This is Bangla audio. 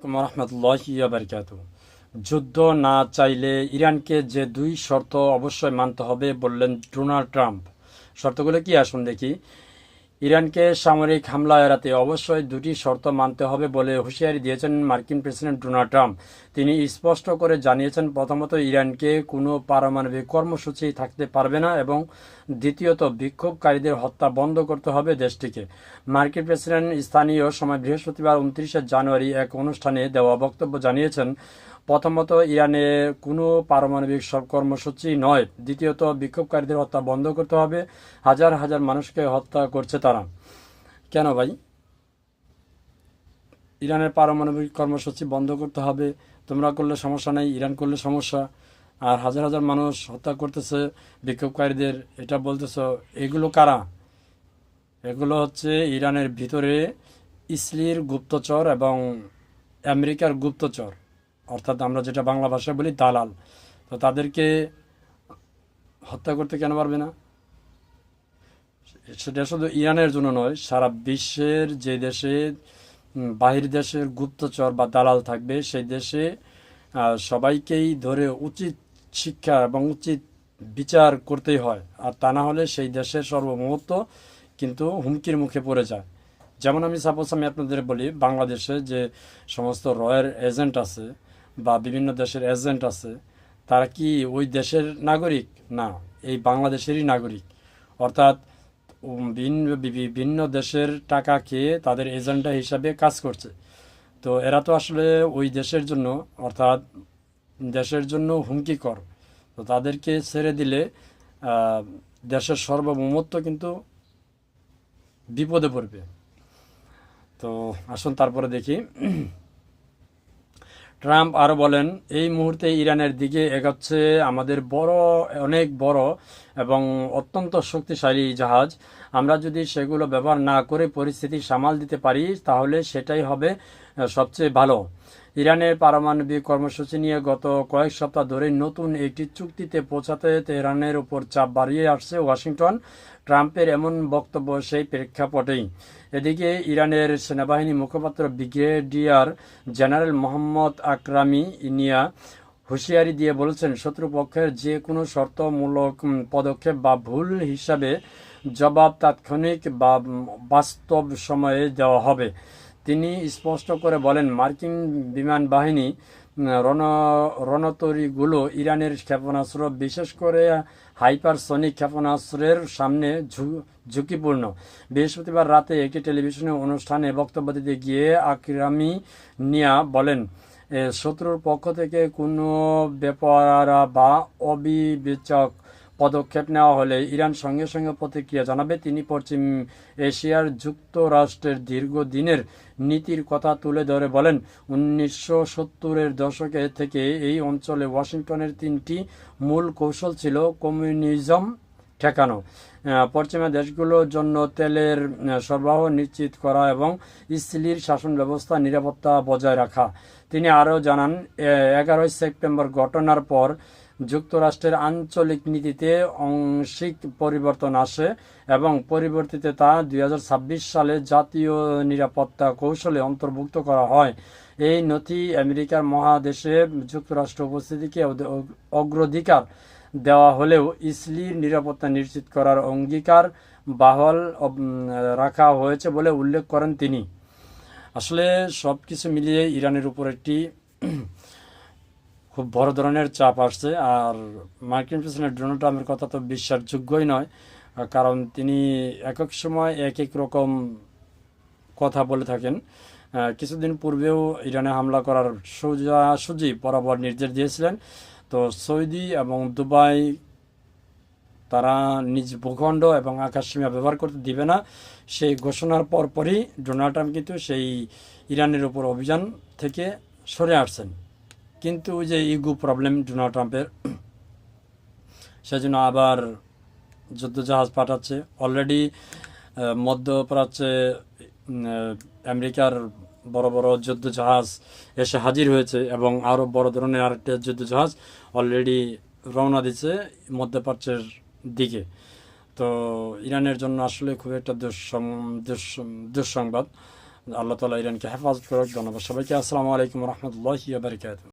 আলাইকুম রহমতুল্লাহি ওয়া বারাকাতুহু। যুদ্ধ না চাইলে ইরানকে যে দুই শর্ত অবশ্যই মানতে হবে বললেন ডোনাল্ড ট্রাম্প। শর্তগুলো কি আসুন দেখি। ইরানকে সামরিক হামলা এড়াতে অবশ্যই দুটি শর্ত মানতে হবে বলে হুঁশিয়ারি দিয়েছেন মার্কিন প্রেসিডেন্ট ডোনাল্ড ট্রাম্প। তিনি স্পষ্ট করে জানিয়েছেন, প্রথমত ইরানকে কোনো পারমাণবিক কর্মসূচি থাকতে পারবে না এবং দ্বিতীয়ত বিক্ষোভকারীদের হত্যা বন্ধ করতে হবে দেশটিকে। মার্কিন প্রেসিডেন্ট স্থানীয় সময় বৃহস্পতিবার 29 জানুয়ারি এক অনুষ্ঠানে দেওয়া বক্তব্য জানিয়েছেন, প্রথমত ইরানে কোনো পারমাণবিক কর্মসূচি নয়, দ্বিতীয়ত বিক্ষোভকারীদের হত্যা বন্ধ করতে হবে। হাজার হাজার মানুষকে হত্যা করছে তারা। কেন ভাই? ইরানের পারমাণবিক কর্মসূচি বন্ধ করতে হবে, তোমরা করলে সমস্যা নেই, ইরান করলে সমস্যা, আর হাজার হাজার মানুষ হত্যা করতেছে বিক্ষোভকারীদের, এটা বলতেছ। এগুলো কারা? এগুলো হচ্ছে ইরানের ভিতরে ইসলির গুপ্তচর এবং আমেরিকার গুপ্তচর, অর্থাৎ আমরা যেটা বাংলা ভাষায় বলি দালাল। তো তাদেরকে হত্যা করতে কেন পারবে না? সেটা শুধু ইরানের জন্য নয়, সারা বিশ্বের যে দেশে বাহির দেশের গুপ্তচর বা দালাল থাকবে সেই দেশে সবাইকেই ধরে উচিত শিক্ষা এবং উচিত বিচার করতেই হয়, আর তা না হলে সেই দেশের সার্বভৌমত্ব কিন্তু হুমকির মুখে পড়ে যায়। যেমন আমি আপনাদের বলি, বাংলাদেশে যে সমস্ত রয়ের এজেন্ট আছে বা বিভিন্ন দেশের এজেন্ট আছে, তারা কি ওই দেশের নাগরিক? না, এই বাংলাদেশেরই নাগরিক। অর্থাৎ বিভিন্ন দেশের টাকা খেয়ে তাদের এজেন্ডা হিসাবে কাজ করছে। তো এরা তো আসলে ওই দেশের জন্য, অর্থাৎ দেশের জন্য হুমকিকর। তো তাদেরকে ছেড়ে দিলে দেশের সার্বভৌমত্ব কিন্তু বিপদে পড়বে। তো আসুন তারপরে দেখি। ট্রাম্প আরও বলেন, এই মুহূর্তে ইরানের দিকে এগোচ্ছে আমাদের অনেক বড় এবং অত্যন্ত শক্তিশালী জাহাজ। আমরা যদি সেগুলো ব্যবহার না করে পরিস্থিতি সামাল দিতে পারি তাহলে সেটাই হবে সবচেয়ে ভালো। ইরানের পারমাণবিক কর্মসূচি নিয়ে গত কয়েক সপ্তাহ ধরে নতুন একটি চুক্তিতে পৌঁছাতে তেহরানের উপর চাপ বাড়িয়ে আসছে ওয়াশিংটন। ট্রাম্পের এমন বক্তব্য সেই প্রেক্ষাপটেই। এদিকে ইরানের সেনাবাহিনী মুখপাত্র ব্রিগেডিয়ার জেনারেল মোহাম্মদ আকরামি ইনিয়া হুঁশিয়ারি দিয়ে বলেছেন, শত্রুপক্ষের যে কোনো শর্তমূলক পদক্ষেপ বা ভুল হিসাবে জবাব তাৎক্ষণিক বা বাস্তব সময়ে দেওয়া হবে। তিনি স্পষ্ট করে বলেন, মার্কিন বিমান বাহিনী রণতরীগুলো ইরানের ক্ষেপণাস্ত্র, বিশেষ করে হাইপারসনিক ক্ষেপণাস্ত্রের সামনে ঝুঁকিপূর্ণ। বৃহস্পতিবার রাতে একটি টেলিভিশনে অনুষ্ঠানে বক্তব্য দিতে গিয়ে আকরামি নিয়া বলেন, শত্রুর পক্ষ থেকে কোনো বেপরোয়া বা অবিবেচক পদক্ষেপ নেওয়া হলে ইরান সঙ্গে সঙ্গে প্রতিক্রিয়া জানাবে। তিনি পশ্চিম এশিয়ার যুক্তরাষ্ট্রের দীর্ঘদিনের নীতির কথা তুলে ধরে বলেন, 1970-এর দশকে থেকে এই অঞ্চলে ওয়াশিংটনের 3টি মূল কৌশল ছিল: কমিউনিজম ঠেকানো, পশ্চিমা দেশগুলোর জন্য তেলের সরবরাহ নিশ্চিত করা এবং ইসরায়েলি শাসন ব্যবস্থা নিরাপত্তা বজায় রাখা। তিনি আরও জানান, 11 সেপ্টেম্বর ঘটনার পর যুক্তরাষ্ট্রের আঞ্চলিক নীতিতে আংশিক পরিবর্তন আসে এবং পরিবর্তিতে তা 2026 সালে জাতীয় নিরাপত্তা কৌশলে অন্তর্ভুক্ত করা হয়। এই নথি আমেরিকার মহাদেশে যুক্তরাষ্ট্র উপস্থিতিকে অগ্রাধিকার দেওয়া হলেও ইসরায়েলি নিরাপত্তা নিশ্চিত করার অঙ্গীকার বহাল রাখা হয়েছে বলে উল্লেখ করেন তিনি। আসলে সব কিছু মিলিয়ে ইরানের উপর একটি খুব বড় ধরনের চাপ আসছে। আর মার্কিন প্রেসিডেন্ট ডোনাল্ড ট্রাম্পের কথা তো বিশ্বাসযোগ্যই নয়, কারণ তিনি এক এক সময় এক এক রকম কথা বলে থাকেন। কিছুদিন পূর্বেও ইরানে হামলা করার সোজাসুজি বরাবর নির্দেশ দিয়েছিলেন। তো সৌদি এবং দুবাই তারা নিজ ভূখণ্ড এবং আকাশসীমা ব্যবহার করতে দিবে না, সেই ঘোষণার পরপরই ডোনাল্ড ট্রাম্প কিন্তু সেই ইরানের উপর অভিযান থেকে সরে আসছেন। কিন্তু ওই যে ইগো প্রবলেম ডোনাল্ড ট্রাম্পের, সেজন্য আবার যুদ্ধজাহাজ পাঠাচ্ছে। অলরেডি মধ্যপ্রাচ্যে আমেরিকার বড় বড় যুদ্ধজাহাজ এসে হাজির হয়েছে এবং আরও বড় ধরনের আরেকটা যুদ্ধজাহাজ অলরেডি রওনা দিচ্ছে মধ্যপ্রাচ্যের দিকে। তো ইরানের জন্য আসলে খুব একটা দুঃসংবাদ। আল্লাহ তাআলা ইরানকে হেফাজত করুক। ধন্যবাদ সবাইকে। আসসালামু আলাইকুম রহমতুল্লাহি ওয়া বারাকাতুহু।